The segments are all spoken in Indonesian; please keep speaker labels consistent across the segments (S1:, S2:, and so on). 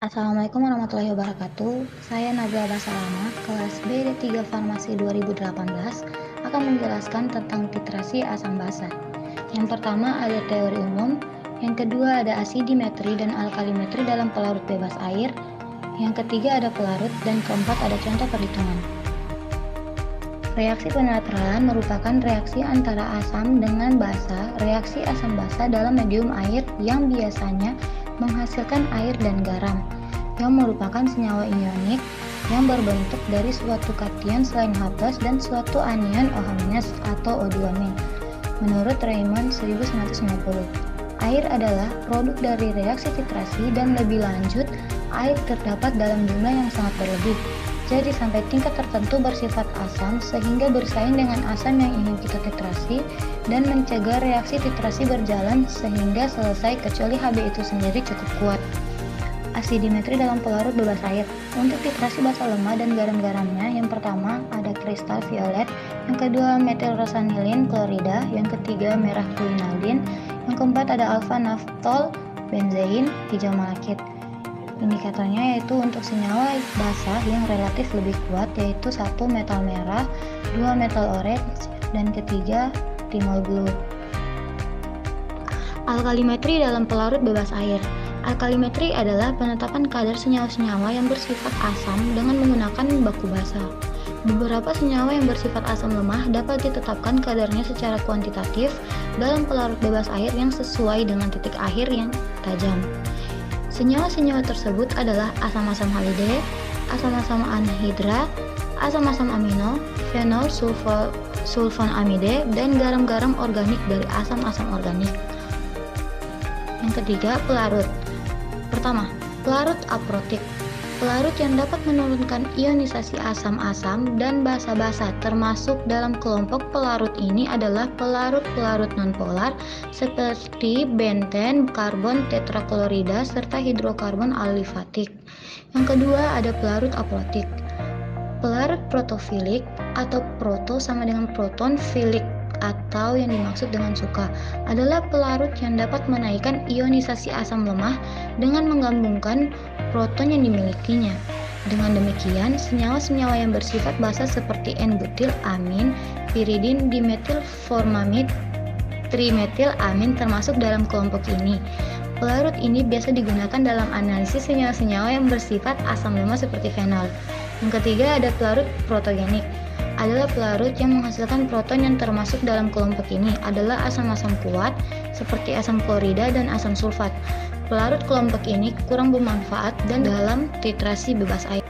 S1: Assalamualaikum warahmatullahi wabarakatuh. Saya Nabila Basalama, kelas B3 Farmasi 2018, akan menjelaskan tentang titrasi asam basa. Yang pertama ada teori umum, yang kedua ada asidimetri dan alkalimetri dalam pelarut bebas air, yang ketiga ada pelarut, dan keempat ada contoh perhitungan. Reaksi penetralan merupakan reaksi antara asam dengan basa. Reaksi asam basa dalam medium air yang biasanya menghasilkan air dan garam, yang merupakan senyawa ionik yang berbentuk dari suatu kation selain H+ dan suatu anion OH- atau O2-. Menurut Raymond 1990, air adalah produk dari reaksi titrasi dan lebih lanjut, air terdapat dalam jumlah yang sangat berlebih. Jadi sampai tingkat tertentu bersifat asam sehingga bersaing dengan asam yang ingin kita titrasi dan mencegah reaksi titrasi berjalan sehingga selesai kecuali Hb itu sendiri cukup kuat. Asidimetri dalam pelarut bebas air. Untuk titrasi basa lemah dan garam-garamnya, yang pertama ada kristal violet, yang kedua metil rosanilin klorida, yang ketiga merah quinaldin, yang keempat ada alfa naftol benzein hijau malakit. Indikatornya yaitu untuk senyawa basa yang relatif lebih kuat, yaitu 1 metal merah, 2 metal orange, dan ketiga timol blue. Alkalimetri dalam pelarut bebas air. Alkalimetri adalah penetapan kadar senyawa-senyawa yang bersifat asam dengan menggunakan baku basa. Beberapa senyawa yang bersifat asam lemah dapat ditetapkan kadarnya secara kuantitatif dalam pelarut bebas air yang sesuai dengan titik akhir yang tajam. Senyawa-senyawa tersebut adalah asam-asam halide, asam-asam anhidra, asam-asam amino, fenol sulfonamide, dan garam-garam organik dari asam-asam organik. Yang ketiga, pelarut. Pertama, pelarut aprotik. Pelarut yang dapat menurunkan ionisasi asam-asam dan basa-basa termasuk dalam kelompok pelarut ini adalah pelarut-pelarut nonpolar seperti benten, karbon tetraklorida, serta hidrokarbon alifatik. Yang kedua ada pelarut aprotik. Pelarut protofilik atau proto sama dengan proton, filik atau yang dimaksud dengan suka adalah pelarut yang dapat menaikkan ionisasi asam lemah dengan menggabungkan proton yang dimilikinya. Dengan demikian, senyawa-senyawa yang bersifat basa seperti N-butil amin, piridin, dimetil formamid, trimetil amin termasuk dalam kelompok ini. Pelarut ini biasa digunakan dalam analisis senyawa-senyawa yang bersifat asam lemah seperti fenol. Yang ketiga ada pelarut protogenik. Adalah pelarut yang menghasilkan proton yang termasuk dalam kelompok ini adalah asam-asam kuat seperti asam klorida dan asam sulfat. Pelarut kelompok ini kurang bermanfaat dan dalam titrasi bebas air.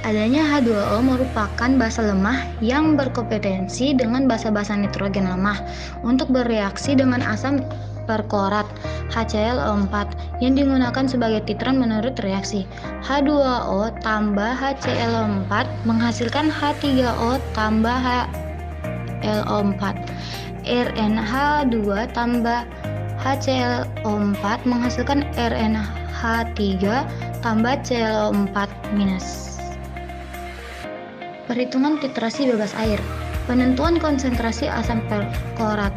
S1: Adanya H2O merupakan basa lemah yang berkompetensi dengan basa-basa nitrogen lemah untuk bereaksi dengan asam perklorat HClO4 yang digunakan sebagai titran menurut reaksi. H2O tambah HClO4 menghasilkan H3O tambah HLO4. RnH2 tambah HClO4 menghasilkan RnH3 tambah ClO4-. Perhitungan titrasi bebas air. Penentuan konsentrasi asam perklorat.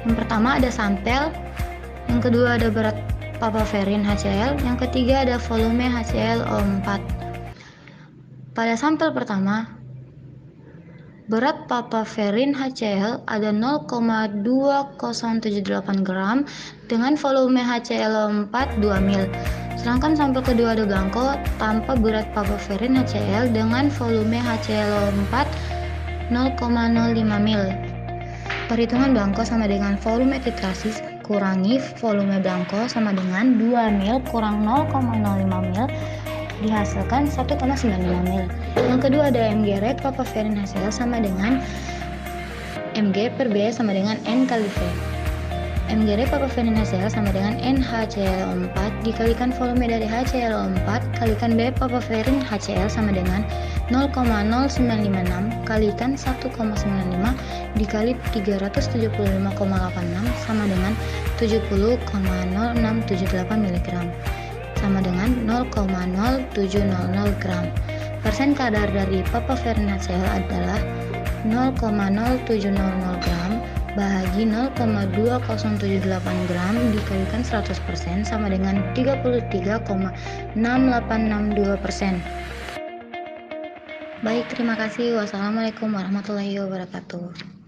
S1: Yang pertama ada sampel, yang kedua ada berat papaverin HCl, yang ketiga ada volume HClO4. Pada sampel pertama, berat papaverin HCl ada 0,2078 gram dengan volume HClO4 2 ml. Sedangkan sampel kedua ada blanko tanpa berat papaverin HCl dengan volume HClO4 0,05 ml. Perhitungan blanko sama dengan volume titrasi kurangi volume blanko sama dengan 2 ml kurang 0,05 ml dihasilkan 1,95 ml. Yang kedua ada Mg rate papaverin HCl sama dengan Mg per B sama dengan N kali V. Mg rate papaverin HCl sama dengan NHClO4 dikalikan volume dari HClO4 kalikan B papaverin HCl sama dengan 0,0956 kalikan 1,95 dikali 375,86 sama dengan 70,0678 mg sama dengan 0,0700 gram. Persen kadar dari papaverin HCl adalah 0,0700 gram Bahagi 0,2078 gram dikalikan 100% sama dengan 33,6862%. Baik, terima kasih. Wassalamualaikum warahmatullahi wabarakatuh.